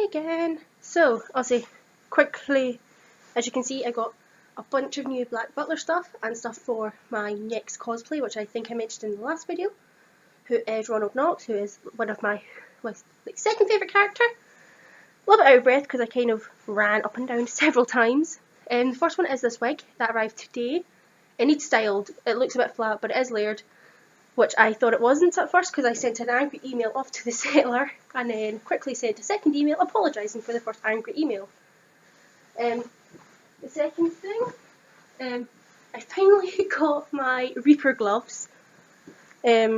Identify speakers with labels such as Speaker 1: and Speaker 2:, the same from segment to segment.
Speaker 1: again. So, I'll say quickly, as you can see, I got a bunch of new black butler stuff and stuff for my next cosplay, which I think I mentioned in the last video, who is Ronald Knox, who is one of my second favourite character. A little bit out of breath because I kind of ran up and down several times. The first one is this wig that arrived today. It needs styled, it looks a bit flat, but it is layered, which I thought it wasn't at first because I sent an angry email off to the seller and then quickly sent a second email apologising for the first angry email. The second thing, I finally got my Reaper gloves. They're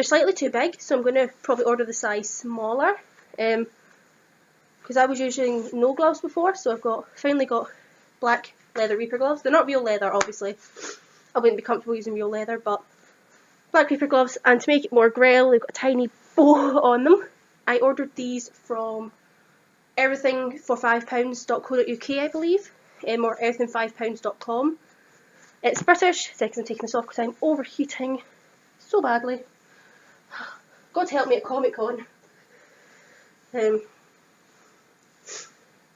Speaker 1: slightly too big, so I'm going to probably order the size smaller, because I was using no gloves before, so I've finally got black leather Reaper gloves. They're not real leather, obviously. I wouldn't be comfortable using real leather, but black Reaper gloves, and to make it more Grail, they've got a tiny bow on them. I ordered these from everythingfor5pounds.co.uk, I believe, or everything5pounds.com. It's British, second I'm taking this off because I'm overheating so badly. God help me at Comic Con.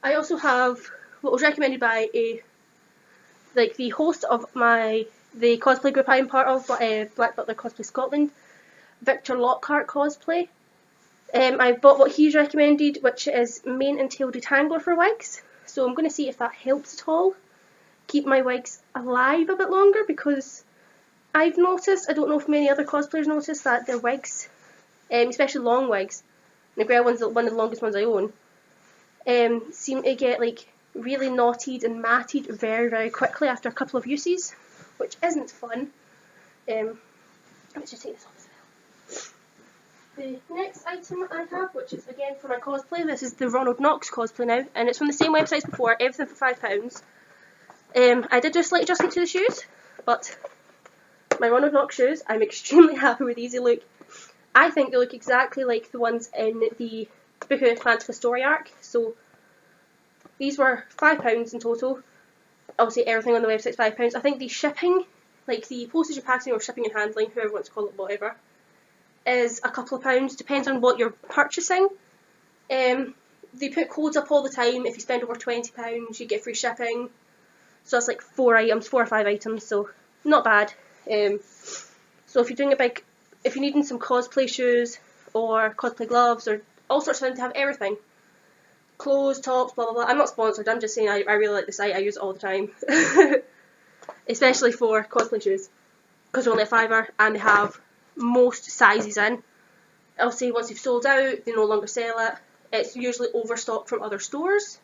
Speaker 1: I also have what was recommended by the host of the cosplay group I'm part of, Black Butler Cosplay Scotland, Victor Lockhart cosplay. I bought what he's recommended, which is mane and tail detangler for wigs. So I'm going to see if that helps at all. Keep my wigs alive a bit longer, because I've noticed, I don't know if many other cosplayers noticed, that their wigs, especially long wigs, the Grail one's one of the longest ones I own, seem to get really knotted and matted very, very quickly after a couple of uses, which isn't fun. Let's just take this off as well. The next item I have, which is again for my cosplay, this is the Ronald Knox cosplay now, and it's from the same website as before, everything for £5. I did do a slight adjustment to the shoes, but my Ronald Knox shoes, I'm extremely happy with these. They look, I think they look exactly like the ones in the Book of Atlantica story arc. So these were £5 in total. Obviously everything on the website is £5. I think the shipping, the postage and packaging or shipping and handling, whoever wants to call it, whatever, is a couple of pounds, depends on what you're purchasing. They put codes up all the time. If you spend over £20 you get free shipping. So that's 4 or 5 items, so not bad. So if you're doing if you're needing some cosplay shoes or cosplay gloves or all sorts of things, to have everything. Clothes, tops, blah blah blah. I'm not sponsored, I'm just saying I really like the site, I use it all the time. Especially for cosplay shoes, because they're only a £5 and they have most sizes in. Obviously once they've sold out, they no longer sell it. It's usually overstocked from other stores.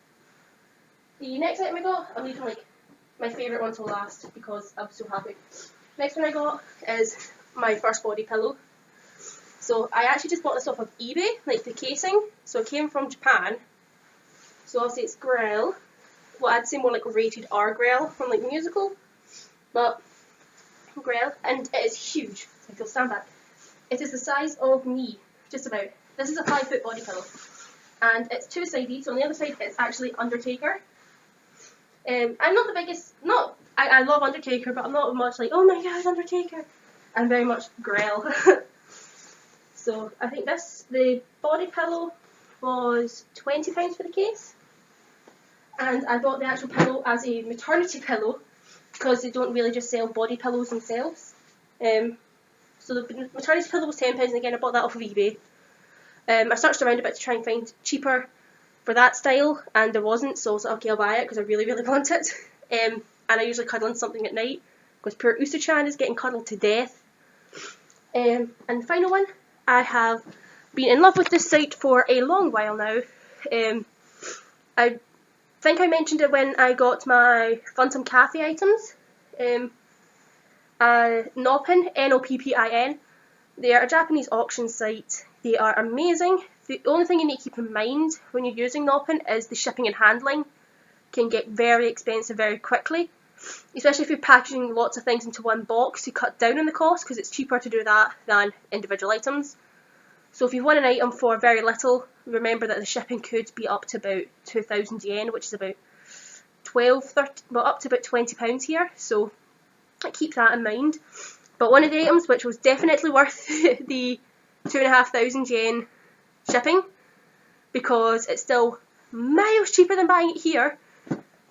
Speaker 1: The next item I got, I'm leaving my favourite one till last because I'm so happy. Next one I got is my first body pillow. So I actually just bought this off of eBay, the casing. So it came from Japan. So obviously it's Grell. Well, I'd say more rated R Grail from the musical. But Grell, and it is huge. If you'll stand back. It is the size of me, just about. This is a 5-foot body pillow. And it's two-sided, so on the other side it's actually Undertaker. I'm not the biggest, I love Undertaker, but I'm not much oh my god, Undertaker. I'm very much Grell. So I think the body pillow was £20 for the case. And I bought the actual pillow as a maternity pillow, because they don't really just sell body pillows themselves. So the maternity pillow was £10, and again I bought that off of eBay. I searched around a bit to try and find cheaper for that style, and there wasn't, so I was like, okay, I'll buy it because I really, really want it. And I usually cuddle on something at night, because poor Usta-chan is getting cuddled to death. And the final one, I have been in love with this site for a long while now. I think I mentioned it when I got my Phantom Cathy items. Noppin, N-O-P-P-I-N. They are a Japanese auction site. They are amazing. The only thing you need to keep in mind when you're using Noppin is the shipping and handling can get very expensive very quickly. Especially if you're packaging lots of things into one box to cut down on the cost, because it's cheaper to do that than individual items. So if you want an item for very little, remember that the shipping could be up to about 2,000 yen, which is about up to about £20 here. So keep that in mind. But one of the items which was definitely worth the 2,500 yen shipping because it's still miles cheaper than buying it here.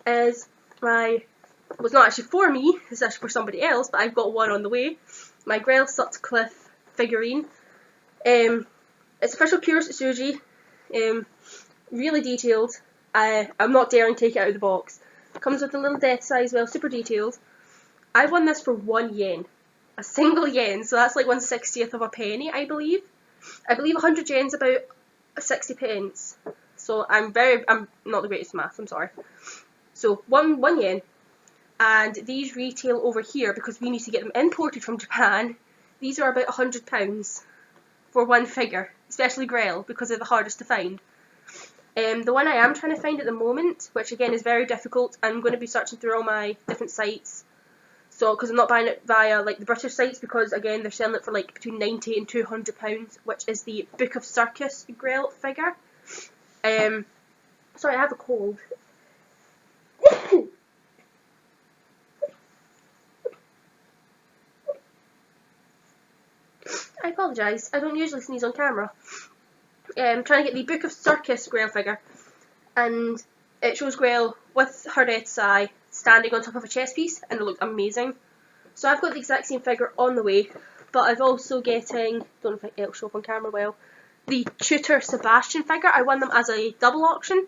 Speaker 1: Is my, well, it's not actually for me, it's actually for somebody else, but I've got one on the way. My Grail Sutcliffe figurine. It's official Curious Tsuji, really detailed. I'm not daring to take it out of the box. Comes with a little death size as well, super detailed. I won this for £1. A single yen, so that's like 1/60th of a penny, I believe. I believe 100 yen's about 60 pence. So I'm not the greatest at maths, I'm sorry. So one yen. And these retail over here, because we need to get them imported from Japan, these are about £100 for one figure, especially Grail, because they're the hardest to find. The one I am trying to find at the moment, which again is very difficult, I'm going to be searching through all my different sites. So, because I'm not buying it via like the British sites, because again they're selling it for like between £90 and £200, which is the Book of Circus Grail figure. Sorry, I have a cold. I apologise, I don't usually sneeze on camera. I'm trying to get the Book of Circus Grail figure, and it shows Grail with her death's eye standing on top of a chess piece, and it looks amazing. So I've got the exact same figure on the way, but I've also getting, don't know if it'll show up on camera well, the Tutor Sebastian figure. I won them as a double auction,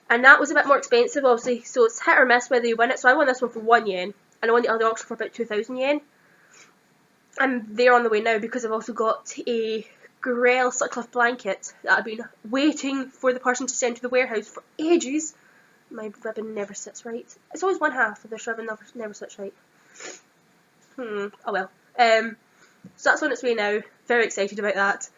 Speaker 1: and that was a bit more expensive obviously, so it's hit or miss whether you win it. So I won this one for £1, and I won the other auction for about 2,000 yen. And they're on the way now because I've also got a Grell Sutcliffe blanket that I've been waiting for the person to send to the warehouse for ages. My ribbon never sits right. It's always one half of this ribbon never sits right. Oh well. So that's on its way now. Very excited about that.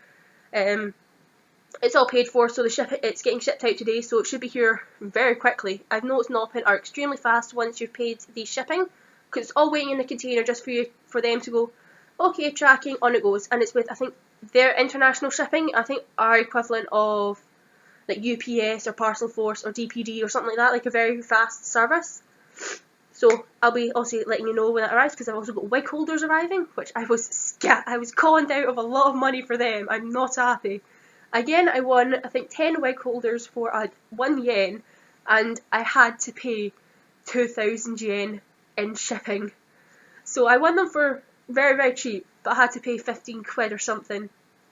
Speaker 1: It's all paid for, so it's getting shipped out today, so it should be here very quickly. I've noticed Noppin are extremely fast once you've paid the shipping, because it's all waiting in the container just for them to go, okay, tracking, on it goes. And it's with, I think, their international shipping, I think our equivalent of like UPS or Parcel Force or DPD or something like that, like a very fast service. So I'll be also letting you know when that arrives, because I've also got wig holders arriving, which I was conned out of a lot of money for them. I'm not happy. Again, I won, I think, 10 wig holders for £1, and I had to pay 2,000 yen in shipping. So I won them for very, very cheap, but I had to pay 15 quid or something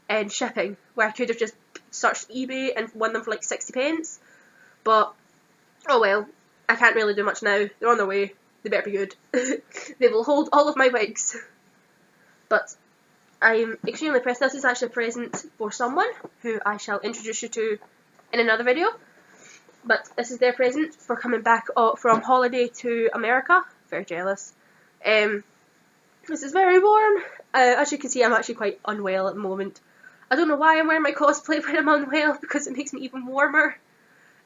Speaker 1: in shipping, where I could have just searched eBay and won them for like 60 pence. But, oh well, I can't really do much now. They're on their way. They better be good. They will hold all of my wigs. But I'm extremely impressed. This is actually a present for someone who I shall introduce you to in another video. But this is their present for coming back from holiday to America. Very jealous. This is very warm. As you can see, I'm actually quite unwell at the moment. I don't know why I'm wearing my cosplay when I'm unwell, because it makes me even warmer.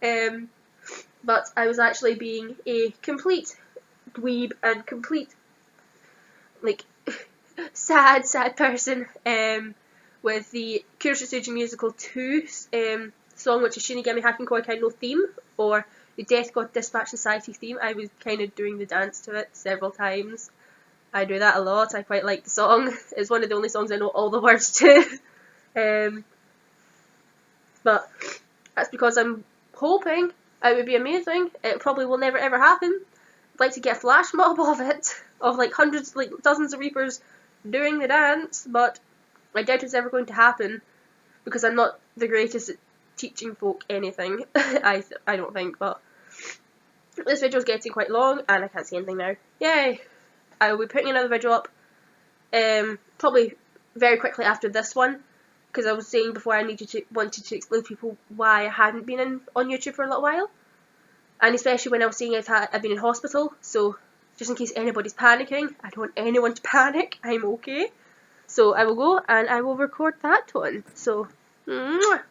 Speaker 1: But I was actually being a complete dweeb and complete, like, sad person with the Kuroshizuji Musical 2 song, which is Shinigami Hakinkoi Kai no theme, or the Death God Dispatch Society theme. I was kind of doing the dance to it several times. I do that a lot. I quite like the song. It's one of the only songs I know all the words to. But that's because I'm hoping it would be amazing. It probably will never ever happen. I'd like to get a flash mob of it, of like hundreds, like dozens of Reapers doing the dance, but I doubt it's ever going to happen, because I'm not the greatest at teaching folk anything. I don't think, but this video's getting quite long and I can't see anything now. Yay! I will be putting another video up probably very quickly after this one, because I was saying before I wanted to explain to people why I hadn't been on YouTube for a little while, and especially when I was saying I've been in hospital, so just in case anybody's panicking, I don't want anyone to panic, I'm okay. So I will go and I will record that one. So, mwah.